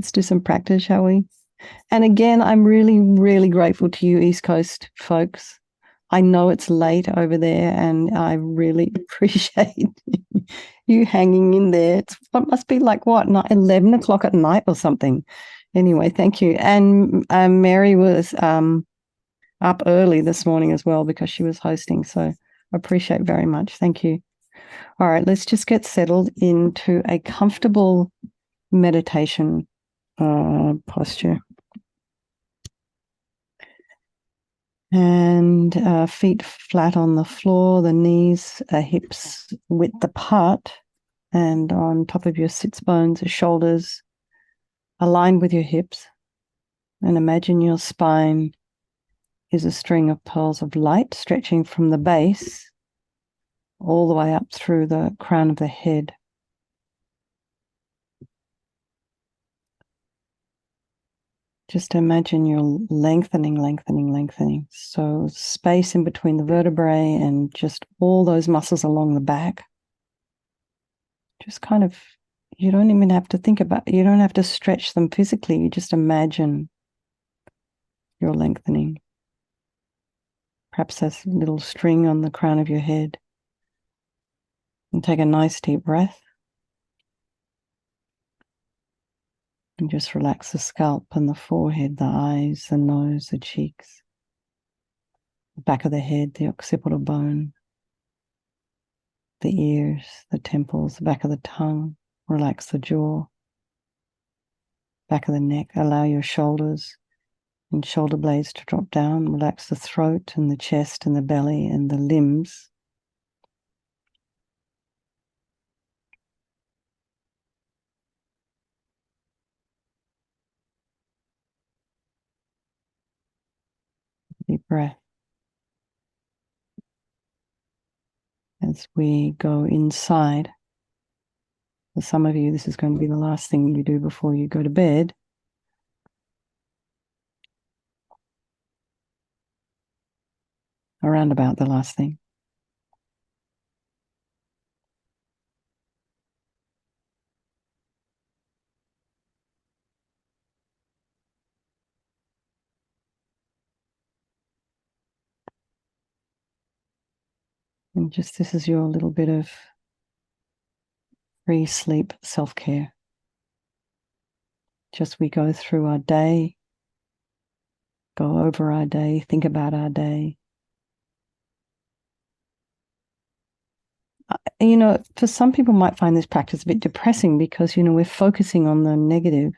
Let's do some practice, shall we? And again, I'm really, really grateful to you, East Coast folks. I know it's late over there, and I really appreciate you hanging in there. It must be like what, 11 o'clock at night or something. Anyway, thank you. And Mary was up early this morning as well because she was hosting. So I appreciate very much. Thank you. All right, let's just get settled into a comfortable meditation posture. And feet flat on the floor, the knees, hips width apart, and on top of your sits bones, the shoulders aligned with your hips. And imagine your spine is a string of pearls of light stretching from the base all the way up through the crown of the head. Just imagine you're lengthening, lengthening, lengthening. So space in between the vertebrae and just all those muscles along the back. Just kind of, you don't even have to think about, you don't have to stretch them physically. You just imagine you're lengthening. Perhaps there's a little string on the crown of your head. And take a nice deep breath. And just relax the scalp and the forehead, the eyes, the nose, the cheeks, the back of the head, the occipital bone, the ears, the temples, the back of the tongue. Relax the jaw, back of the neck. Allow your shoulders and shoulder blades to drop down. Relax the throat and the chest and the belly and the limbs. Deep breath. As we go inside, for some of you, this is going to be the last thing you do before you go to bed. Around about the last thing. And just this is your little bit of free sleep self-care. Just we go through our day, go over our day, think about our day. You know, for some people might find this practice a bit depressing because, you know, we're focusing on the negative.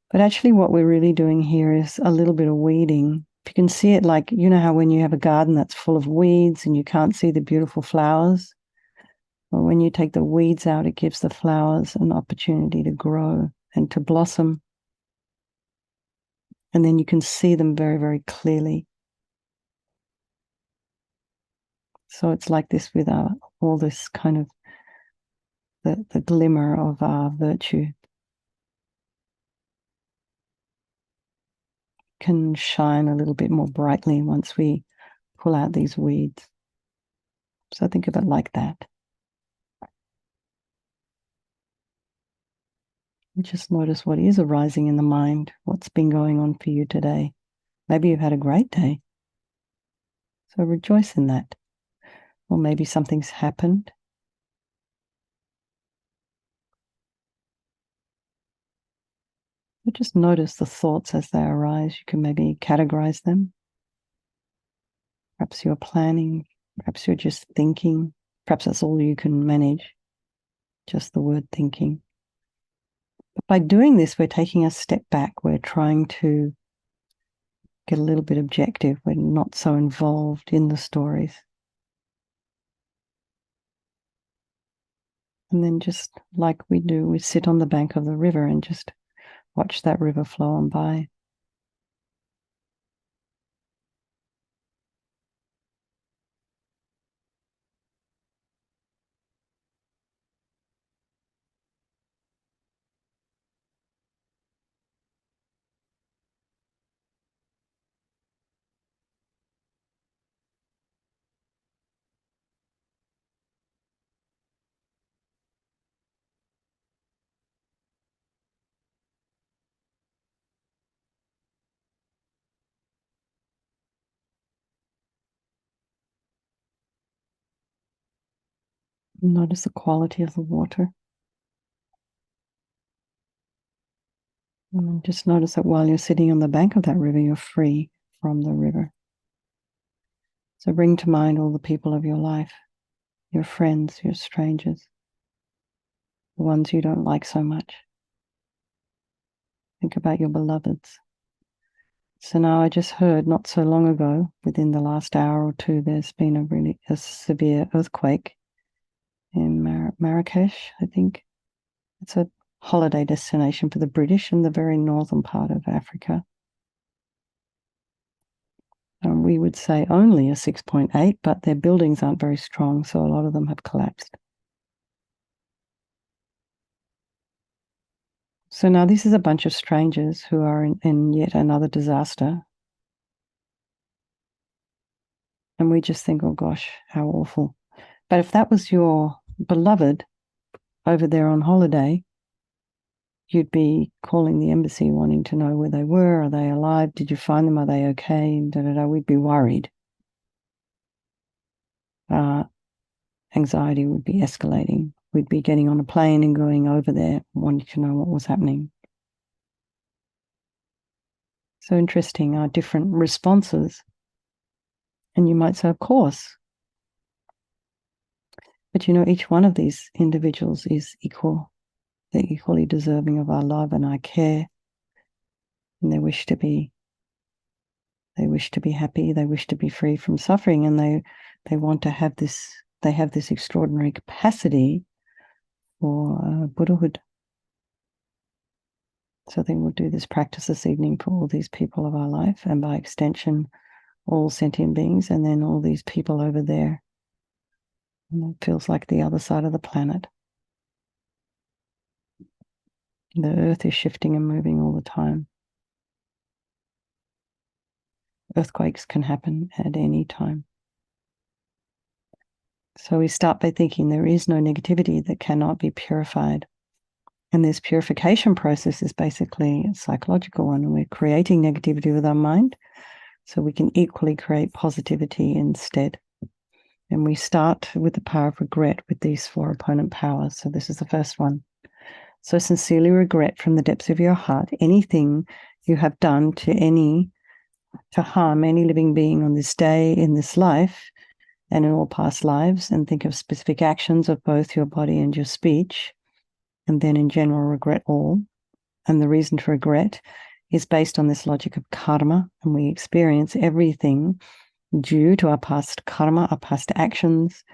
But actually what we're really doing here is a little bit of weeding. If you can see it, like, you know how when you have a garden that's full of weeds and you can't see the beautiful flowers? Well, when you take the weeds out, it gives the flowers an opportunity to grow and to blossom. And then you can see them very, very clearly. So it's like this with all this kind of the glimmer of our virtue can shine a little bit more brightly once we pull out these weeds. So think of it like that. Just notice what is arising in the mind, what's been going on for you today. Maybe you've had a great day. So rejoice in that. Or maybe something's happened. But just notice the thoughts as they arise. You can maybe categorize them. Perhaps you're planning. Perhaps you're just thinking. Perhaps that's all you can manage, just the word thinking. But by doing this, we're taking a step back. We're trying to get a little bit objective. We're not so involved in the stories. And then just like we do, we sit on the bank of the river and just watch that river flow on by. Notice the quality of the water. And just notice that while you're sitting on the bank of that river, you're free from the river. So bring to mind all the people of your life, your friends, your strangers, the ones you don't like so much. Think about your beloveds. So now I just heard not so long ago, within the last hour or two, there's been a severe earthquake in Marrakesh, I think. It's a holiday destination for the British in the very northern part of Africa. We would say only a 6.8, but their buildings aren't very strong, so a lot of them have collapsed. So now this is a bunch of strangers who are in yet another disaster. And we just think, oh gosh, how awful. But if that was your beloved over there on holiday, you'd be calling the embassy wanting to know where they were. Are they alive? Did you find them? Are they okay? Da, da, da. We'd be worried. Anxiety would be escalating. We'd be getting on a plane and going over there, wanting to know what was happening. So interesting, our different responses. And you might say, of course. But each one of these individuals is equal. They're equally deserving of our love and our care. And they wish to be happy, they wish to be free from suffering, and they want to have this, they have this extraordinary capacity for Buddhahood. So I think we'll do this practice this evening for all these people of our life, and by extension, all sentient beings, and then all these people over there. And it feels like the other side of the planet. The earth is shifting and moving all the time. Earthquakes can happen at any time. So we start by thinking there is no negativity that cannot be purified. And this purification process is basically a psychological one. And we're creating negativity with our mind so we can equally create positivity instead. And we start with the power of regret with these 4 opponent powers. So this is the first one. So sincerely regret from the depths of your heart anything you have done to harm any living being on this day, in this life, and in all past lives, and think of specific actions of both your body and your speech, and then in general regret all. And the reason to regret is based on this logic of karma, and we experience everything due to our past karma, our past actions,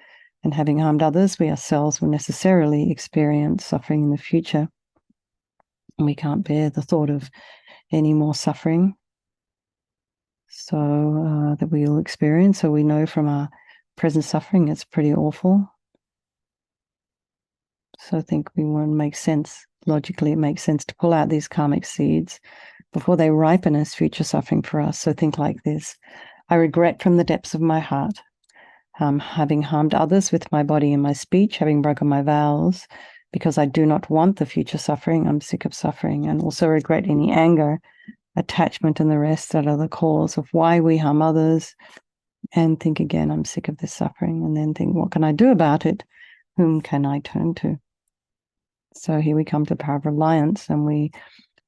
and having harmed others, we ourselves will necessarily experience suffering in the future. And we can't bear the thought of any more suffering so that we will experience. So we know from our present suffering, it's pretty awful. So I think we want to make sense. Logically, it makes sense to pull out these karmic seeds before they ripen as future suffering for us. So think like this. I regret from the depths of my heart, having harmed others with my body and my speech, having broken my vows, because I do not want the future suffering. I'm sick of suffering, and also regret any anger, attachment, and the rest that are the cause of why we harm others. And think again, I'm sick of this suffering. And then think, what can I do about it? Whom can I turn to? So here we come to the power of reliance, and we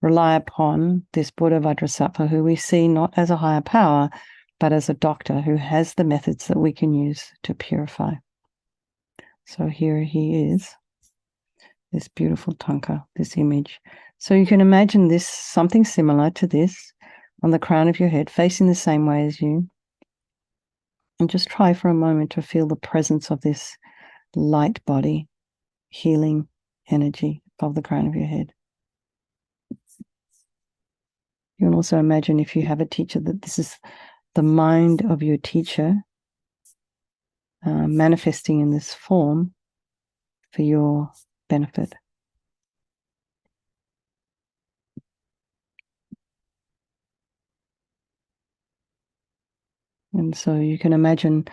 rely upon this Buddha Vajrasattva, who we see not as a higher power, but as a doctor who has the methods that we can use to purify. So here he is, this beautiful tanka, this image. So you can imagine this, something similar to this, on the crown of your head, facing the same way as you. And just try for a moment to feel the presence of this light body, healing energy above the crown of your head. You can also imagine, if you have a teacher, that this is the mind of your teacher manifesting in this form for your benefit. And so you can imagine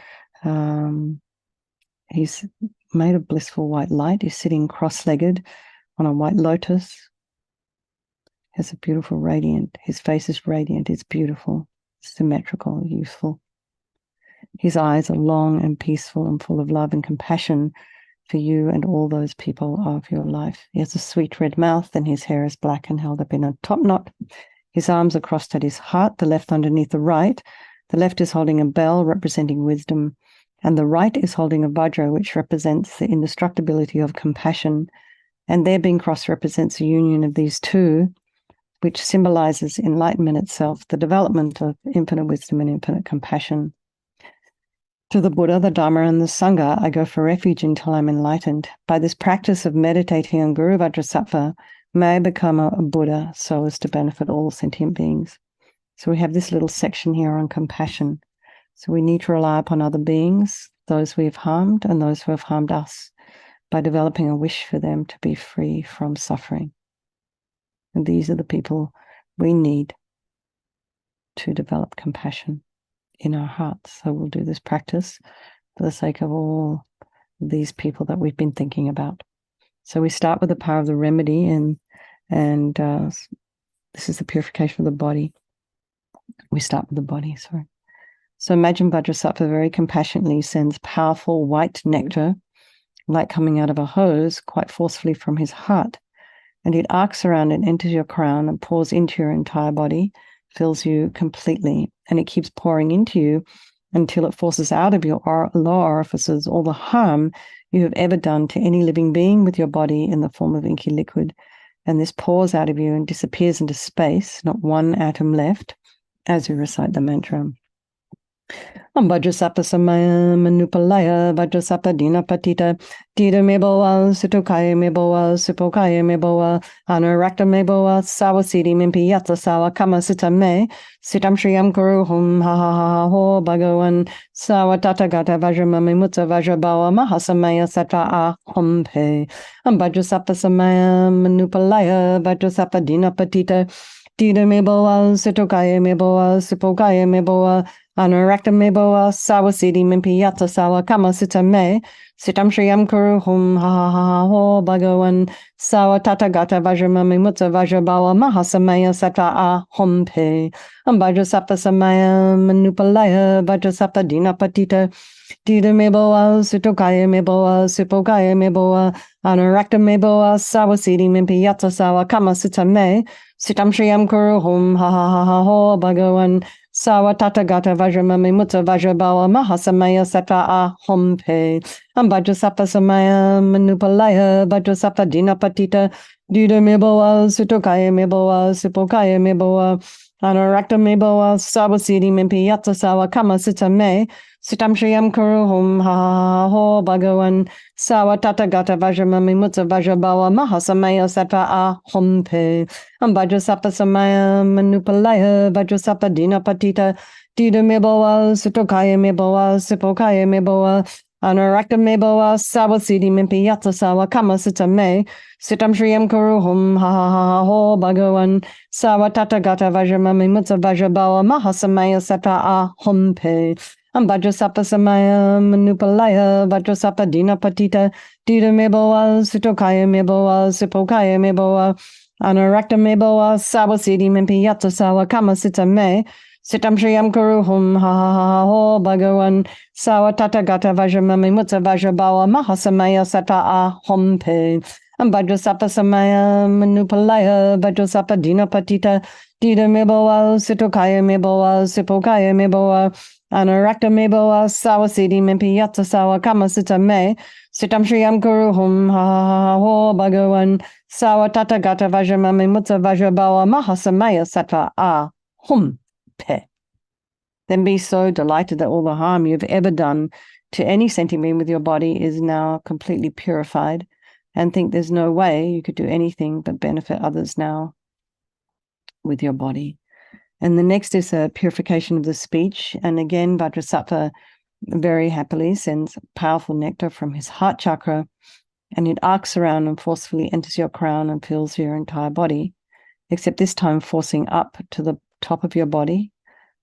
he's made of blissful white light. He's sitting cross-legged on a white lotus. Has a beautiful radiant. His face is radiant. It's beautiful, symmetrical, youthful. His eyes are long and peaceful and full of love and compassion for you and all those people of your life. He has a sweet red mouth, and his hair is black and held up in a top knot. His arms are crossed at his heart, the left underneath the right. The left is holding a bell representing wisdom, and the right is holding a vajra, which represents the indestructibility of compassion. And their being crossed represents the union of these two, which symbolizes enlightenment itself, the development of infinite wisdom and infinite compassion. To the Buddha, the Dharma, and the Sangha, I go for refuge until I'm enlightened. By this practice of meditating on Guru Vajrasattva, may I become a Buddha so as to benefit all sentient beings. So we have this little section here on compassion. So we need to rely upon other beings, those we have harmed and those who have harmed us, by developing a wish for them to be free from suffering. And these are the people we need to develop compassion in our hearts. So we'll do this practice for the sake of all these people that we've been thinking about. So we start with the power of the remedy, and this is the purification of the body. We start with the body, sorry. So imagine Vajrasattva very compassionately sends powerful white nectar, like coming out of a hose, quite forcefully from his heart. And it arcs around and enters your crown and pours into your entire body, fills you completely. And it keeps pouring into you until it forces out of your lower orifices all the harm you have ever done to any living being with your body in the form of inky liquid. And this pours out of you and disappears into space, not one atom left, as you recite the mantra. Vajrasattva samaya manupalaya Vajrasattva dina patita Dida meboa Sutokaya meboa Supokaya meboa Anurakta meboa Sawasidi mimpi yatsa sawa kama sita me Sitam shriyam kuru hum ha ha ha ho Bhagavan Sawa tatagata vajramami mutsa vajrabawa Mahasamaya sata aham pe Vajrasattva samaya manupalaya Vajrasattva dina patita Dida meboa Sutokaya meboa Supokaya meboa Anurakta meboa Sawasidi mimpi yatsa sawa kama sita me Sitam shriyam kuru hum ha ha ha ho Bhagavan Sawa tatagata vajramami mutsa vajrabawa Mahasamaya sata aham pe Vajrasattva samaya manupalaya Vajrasattva dina patita Dida meboa Sutokaya meboa Supokaya meboa Anurakta meboa Sawasidi mimpi yatsa sawa kama sita me Sitam shriyam kuru hum ha ha ha ho Bhagavan Sawa tatagata vajramami mutsa vajrabawa Mahasamaya sata aham pe Vajrasattva samaya manupalaya Vajrasattva dina patita Dida meboa Sutokaya meboa Supokaya meboa Anurakta meboa Sawasidi mimpi yatsa sawa kama sita me Sitam shriyam kuru hum ha ha ha ho Bhagavan Sawa tatagata vajramami mutsa vajrabawa Mahasamaya sata aham pe Vajrasattva samaya manupalaya Vajrasattva dina patita Dida meboa Sutokaya meboa Supokaya meboa Anurakta meboa Sawasidi mimpi yatsa sawa kama sita me Sitam shriyam kuru hum ha ha ha ho Bhagavan Sawa tatagata vajramami mutsa vajrabawa Mahasamaya sata aham pe Vajrasattva samaya manupalaya Vajrasattva dina patita Dida meboa Sutokaya meboa Supokaya meboa Anurakta meboa Sawasidi mimpi yatsa sawa kama sita me Sitam shriyam kuru hum ha ha ha ho Bhagavan Sawa tatagata vajramami mutsa vajrabawa Mahasamaya sata aham pe Vajrasattva samaya manupalaya Vajrasattva dina patita Dida meboa Sutokaya meboa Supokaya meboa Anurakta meboa Sawasidi mimpi yatsa sawa kama sita me Sitam shriyam kuru hum ha ha ha ho Bhagavan Sawa tatagata vajramami mutsa vajrabawa Mahasamaya sata aham pe. Then be so delighted that all the harm you've ever done to any sentient being with your body is now completely purified, and think there's no way you could do anything but benefit others now with your body. And the next is a purification of the speech. And again, Vajrasattva very happily sends powerful nectar from his heart chakra, and it arcs around and forcefully enters your crown and fills your entire body, except this time forcing up to the top of your body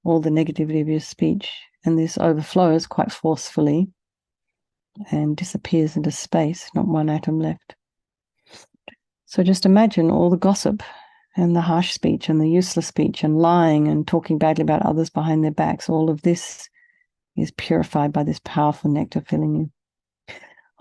all the negativity of your speech. And this overflows quite forcefully and disappears into space, not one atom left. So just imagine all the gossip and the harsh speech and the useless speech and lying and talking badly about others behind their backs. All of this is purified by this powerful nectar filling you.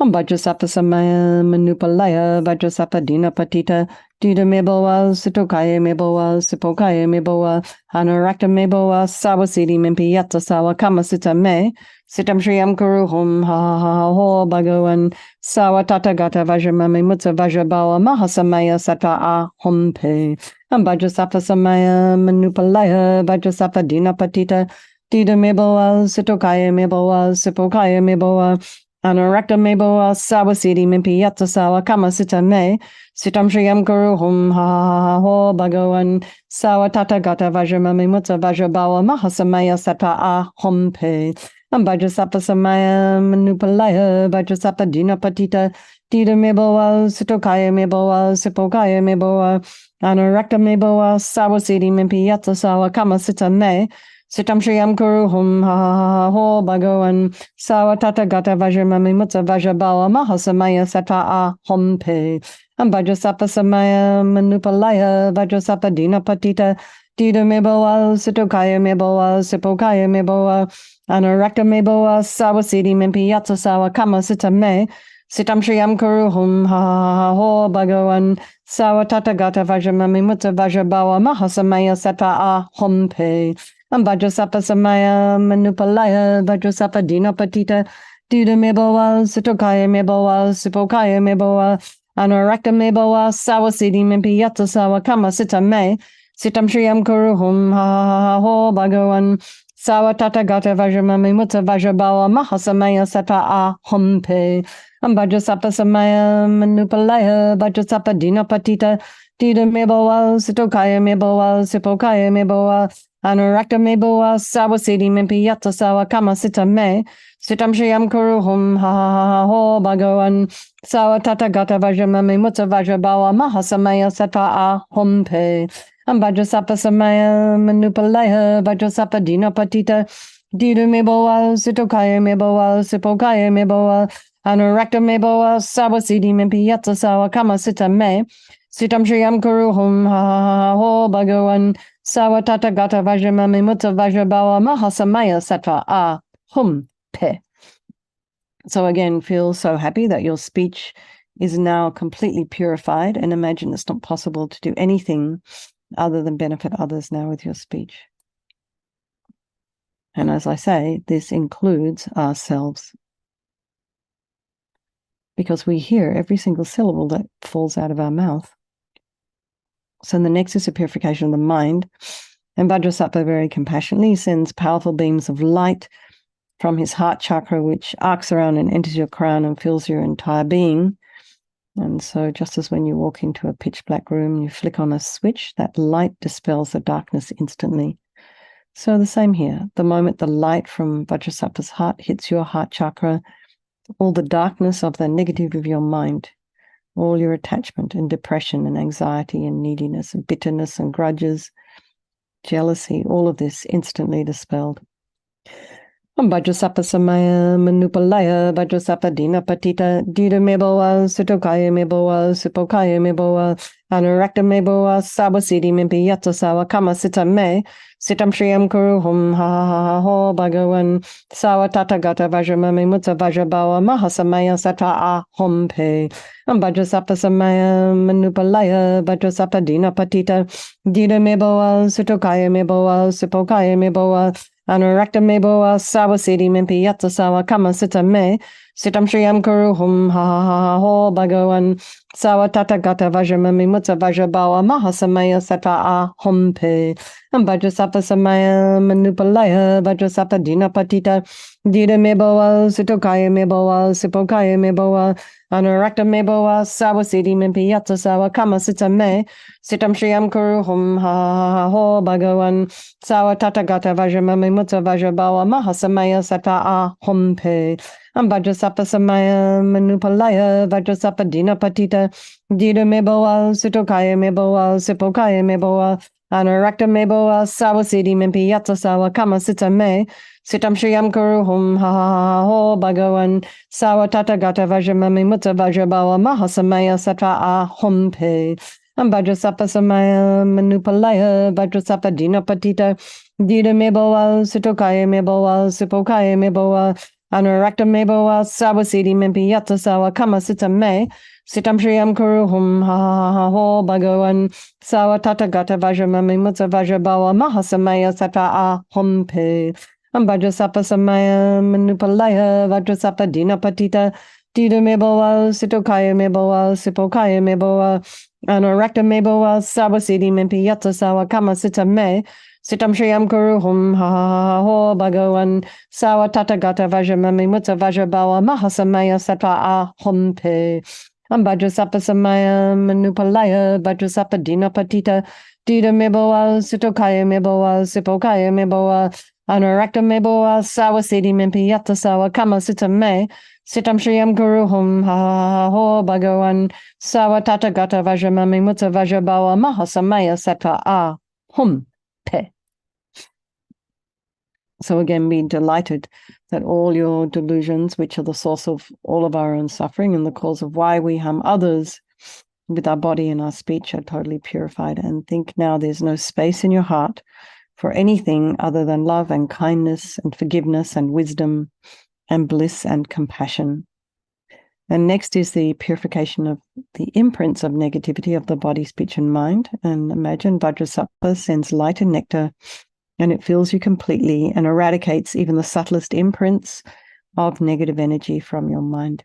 Vajrasapasamaya manupalaya Vajrasapadina patita Dida meboa Sitokaya meboa Sipokaya meboa Anarakta meboa Sawasidi mimpiyata sawa kamasita me Sitam Shriyam Kuruhum ha ha ha ho Bhagavan Sawa Tatagata Vajramami Mutsa Vajrabawa Mahasamaya Sata a Humpe Vajrasapasamaya manupalaya Vajrasapadina patita Dida meboa Sitokaya meboa Sipokaya meboa Anarakta meboa Sawasidi mimpiyata sawa kamasita me Sitam Shriyam Kuruhum ha ha ha ho Bhagavan Sawa Tatagata Vajramami Mutsa Vajrabawa Mahasamaya Sata a Humpe Vajrasapa Samaya Manupalaya Vajrasapa Dina Patita Dida Meboa Sitokaya Meboa Sipokaya Meboa Anarakta Meboa Sawasidi Mimpiyata Sawa Kamasita Me Sitam Shriyam Kuruhum ha ha ha ho Bhagavan Sawa Tatagata Vajramami Mutsa Vajrabawa Mahasamaya Sata a Humpe Vajrasapa Samaya Manupalaya Vajrasapa Dina Patita Dida Meboa Sitokaya Meboa Sipokaya Meboa Anarakta meboa Sawasidi mimpiyata sawa kamasita me Sitam Shriyam Kuruhum ha ha ha ho Bhagavan Sawa Tatagata Vajramami Mutta Vajrabawa Mahasamaya Sata a Humpe Vajrasapa Samaya Manupalaya Vajrasapa Dina Patita Dida meboa Sitokaya meboa Sipokaya meboa Anarakta meboa Sawasidi mimpiyata sawa kamasita me Sitam Shriyam Kuruhum ha ha ha ho Bhagavan Sawa Tatagata Vajramami Mutta Vajrabawa Mahasamaya Sata a Humpe Vajrasapa Samaya Manupalaya Vajrasapa Dina Patita Dida meboa Sitokaya meboa Sipokaya meboa Anarakta meboa Sawasidi mimpiyata sawa kamasita me Sitam Shriyam Kuruhum ha ha ha ho Bhagavan Sawa Tatagata Vajramami Mutta Vajrabawa Mahasamaya Sata a Humpe Vajrasapa Samaya Manupalaya Vajrasapa Dina Patita Dida meboa Sitokaya meboa Sipokaya meboa Anarakta meboa Sawasidi mimpiyata sawa kamasita me Sitam Shriyam Kuruhum ha ha ha ho Bhagavan Sawa Tatagata Vajramami Mutta Vajrabawa Mahasamaya Sata a Humpe. So again, feel so happy that your speech is now completely purified, and imagine it's not possible to do anything other than benefit others now with your speech. And as I say, this includes ourselves, because we hear every single syllable that falls out of our mouth. So the next is the purification of the mind. And Vajrasattva very compassionately sends powerful beams of light from his heart chakra, which arcs around and enters your crown and fills your entire being. And so just as when you walk into a pitch black room, you flick on a switch, that light dispels the darkness instantly. So the same here. The moment the light from Vajrasattva's heart hits your heart chakra, all the darkness of the negative of your mind, all your attachment and depression and anxiety and neediness and bitterness and grudges, jealousy, all of this instantly dispelled. Vajrasapa Samaya Manupalaya Vajrasapa Dina Patita Dida meboa Sitokaya meboa Sipokaya meboa Anarakta meboa Sawasidi mimpiyata sawa kamasita me Sitam Shriyam Kuruhum ha ha ha ho Bhagavan Sawa Tatagata Vajramami Mutta Vajrabawa Mahasamaya Sata a Humpe Vajrasapa Samaya Manupalaya Vajrasapa Dina Patita Dida meboa Sitokaya meboa Sipokaya meboa Anarakta meboa Sawasidi mimpiyata sawa kamasita me Sitam Shriyam Kuruhum ha ha ha ho Bhagavan Sawa Tatagata Vajramami Mutta Vajrabawa Mahasamaya Sata a Humpe Vajrasapa Samaya Manupalaya Vajrasapa Dina Patita Dida meboa Sitokaya meboa Sipokaya meboa Anarakta meboa Sawasidi mimpiyata sawa kamasita me Sitam Shriyam Kuruhum ha ha ha ho Bhagavan Sawa Tatagata Vajramami Mutta Vajrabawa Mahasamaya Sata a Humpe Vajrasapa Samaya Manupalaya Vajrasapa Dina Patita Dida meboa Sitokaya meboa Sipokaya meboa Anarakta meboa Sawasidi mimpiyata sawa kamasita me Sitam Shriyam Kuruhum ha ha ha ho Bhagavan Sawa Tatagata Vajramami Mutta Vajrabawa Mahasamaya Sata a Humpe Vajrasapa Samaya Manupalaya Vajrasapa Dina Patita Dida meboa Sitokaya meboa Sipokaya meboa Anurakta meboa sawasidi mimpi yata sawa kama sita me. Sitam shriyam kuruhum ha ha ha ho bhagavan sawa tata gata vajramami mutsa vajrabawa mahasamaya sata ahum pe. Vajrasapa samaya manupalaya vajrasapa dinapatita. Dida meboa sitokaya meboa sipokaya meboa. Anurakta meboa sawasidi mimpi yata sawa kama sita me. Sitam shriyam kuruhum ha ha ha ho bhagavan sawa tata gata vajramami mutsa vajrabawa mahasamaya sata ahum pe. Vajrasapa samaya manupalaya vajrasapa dinapatita. Dida meboa sitokaya meboa sipokaya meboa. Anurakta meboa sawa sidi mimpi yata sawa kama sita me. Sitam shriyam guruhum ha ha ha ho bhagavan sawa tata gata vajramami mutsa vajrabawa mahasamaya sata ahum pe. So again, be delighted that all your delusions, which are the source of all of our own suffering and the cause of why we harm others with our body and our speech, are totally purified. And think now there's no space in your heart for anything other than love and kindness and forgiveness and wisdom and bliss and compassion. And next is the purification of the imprints of negativity of the body, speech, and mind. And imagine Vajrasattva sends light and nectar, and it fills you completely and eradicates even the subtlest imprints of negative energy from your mind.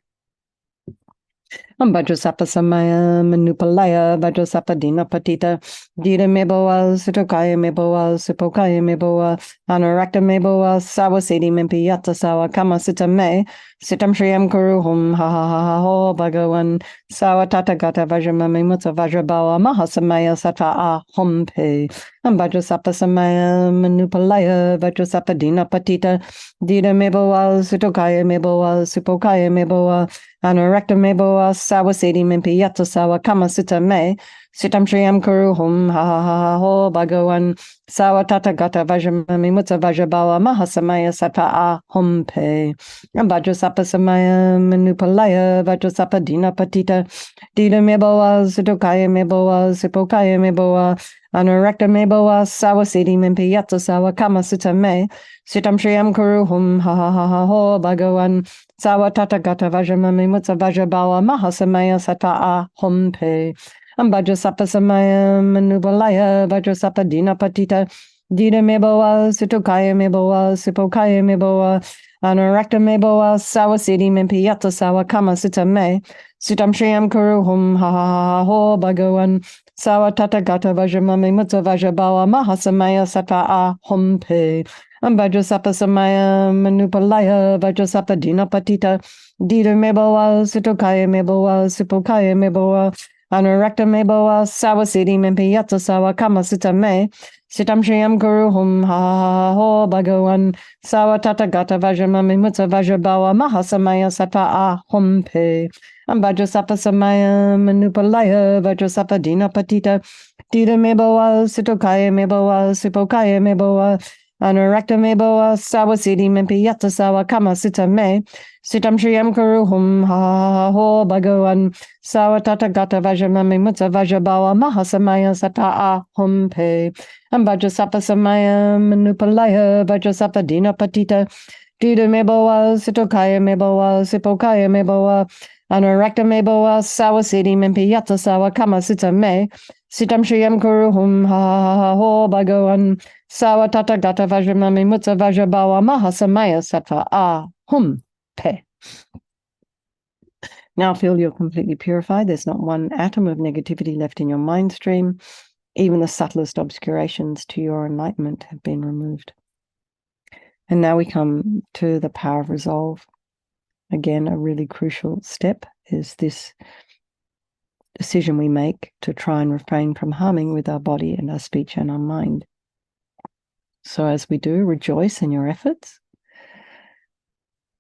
Vajrasapa samaya manupalaya vajrasapa dinapatita dida meboa sitokaya meboa sipokaya meboa anurakta meboa sawasedi mimpi yata sawa kama sita me sitam shriyam kuruhum ha ha ha ho bhagavan sawa tata gata vajramami mutsa vajrabawa mahasamaya sata ahum pe. Vajrasapa samaya manupalaya vajrasapa dinapatita dida meboa sitokaya meboa sipokaya meboa Anurakta meboa sawasedi mimpi yata sawa kama sita me. Sitam shriyam kuruhum ha ha ha ho bhagavan sawa tata gata vajramami mutsa vajrabawa mahasamaya sata ahum pe. Vajrasapa samaya manupalaya vajrasapa dinapatita. Dida meboa sitokaya meboa sipokaya meboa. Anurakta meboa sawasedi mimpi yata sawa kama sita me. Sitam shriyam kuruhum ha ha ha ho bhagavan sawa tata gata vajramami mutsa vajrabawa mahasamaya sata ahum pe. Vajrasapa samaya manupalaya vajrasapa dinapatita. Dida meboa sitokaya meboa sipokaya meboa. Anurakta meboa sawasedi mimpi yata sawa kama sita me. Sitam shriyam kuruhum ha ha ha ho bhagavan sawa tata gata vajramami mutsa vajrabawa mahasamaya sata ahum pe. Vajrasapa samaya manupalaya vajrasapa dinapatita. Dida meboa sitokaya meboa sipokaya meboa. Anurakta meboa sawasedi mimpi yata sawa kama sita me. Sitam shriyam kuruhum ha ha ha ho bhagavan sawa tata gata vajramami mutsa vajrabawa mahasamaya sata ahum pe. Vajrasapa samaya manupalaya vajrasapa dinapatita. Dida meboa sitokaya meboa sipokaya meboa. Anurakta meboa sawasedi mimpi yata sawa kama sita me. Sitam shriyam kuruhum ha ha ha ho bhagavan sawa tata gata vajramami mutsa vajrabawa mahasamaya sata ahum pe. Vajrasapa samaya manupalaya vajrasapa dinapatita. Dida meboa sitokaya meboa sipokaya meboa. Anurakta meboa sawasedi mimpi yata sawa kama sita me. Sitam shriyam kuruhum ha ha ha ho bhagavan sawa tata gata vajramami mutsa vajrabawa mahasamaya sata ahum pe. Now feel you're completely purified. There's not one atom of negativity left in your mind stream. Even the subtlest obscurations to your enlightenment have been removed. And now we come to the power of resolve. Again, a really crucial step is this decision we make to try and refrain from harming with our body and our speech and our mind. So as we do, rejoice in your efforts,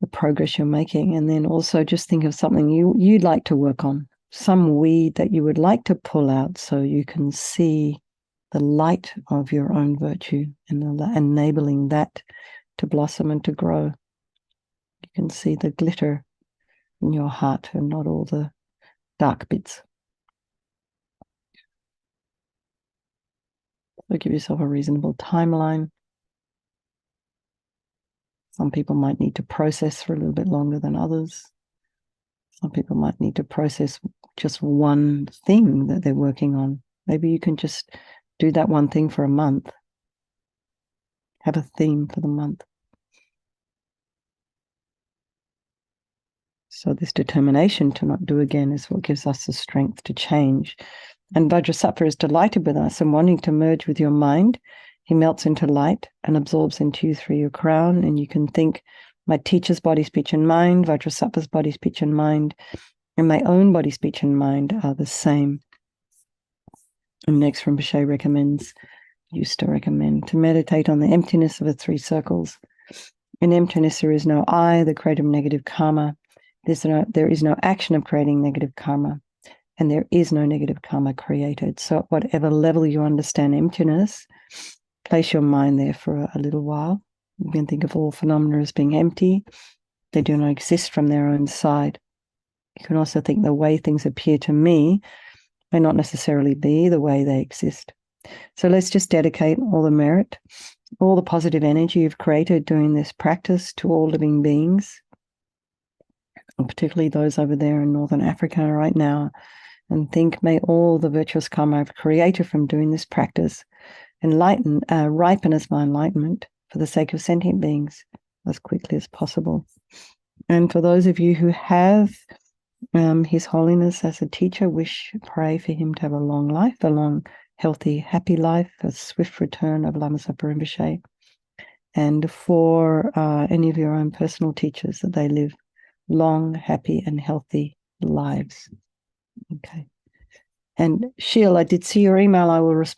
the progress you're making, and then also just think of something you'd like to work on, some weed that you would like to pull out so you can see the light of your own virtue and enabling that to blossom and to grow. You can see the glitter in your heart and not all the dark bits. So give yourself a reasonable timeline. Some people might need to process for a little bit longer than others. Some people might need to process just one thing that they're working on. Maybe you can just do that one thing for a month. Have a theme for the month. So this determination to not do again is what gives us the strength to change. And Vajrasattva is delighted with us and wanting to merge with your mind. He melts into light and absorbs into you through your crown. And you can think, my teacher's body, speech, and mind, Vajrasattva's body, speech, and mind, and my own body, speech, and mind are the same. And next, Rinpoche used to recommend to meditate on the emptiness of the three circles. In emptiness, there is no I, the creator of negative karma. There is no action of creating negative karma, and there is no negative karma created. So at whatever level you understand emptiness, place your mind there for a little while. You can think of all phenomena as being empty. They do not exist from their own side. You can also think the way things appear to me may not necessarily be the way they exist. So let's just dedicate all the merit, all the positive energy you've created doing this practice to all living beings, and particularly those over there in Northern Africa right now, and think, may all the virtuous karma I've created from doing this practice ripen as my enlightenment for the sake of sentient beings as quickly as possible. And for those of you who have His Holiness as a teacher, pray for him to have a long life, a long, healthy, happy life, a swift return of Lama Zopa Rinpoche. And for any of your own personal teachers, that they live long, happy, and healthy lives. Okay. And Sheila, I did see your email. I will respond.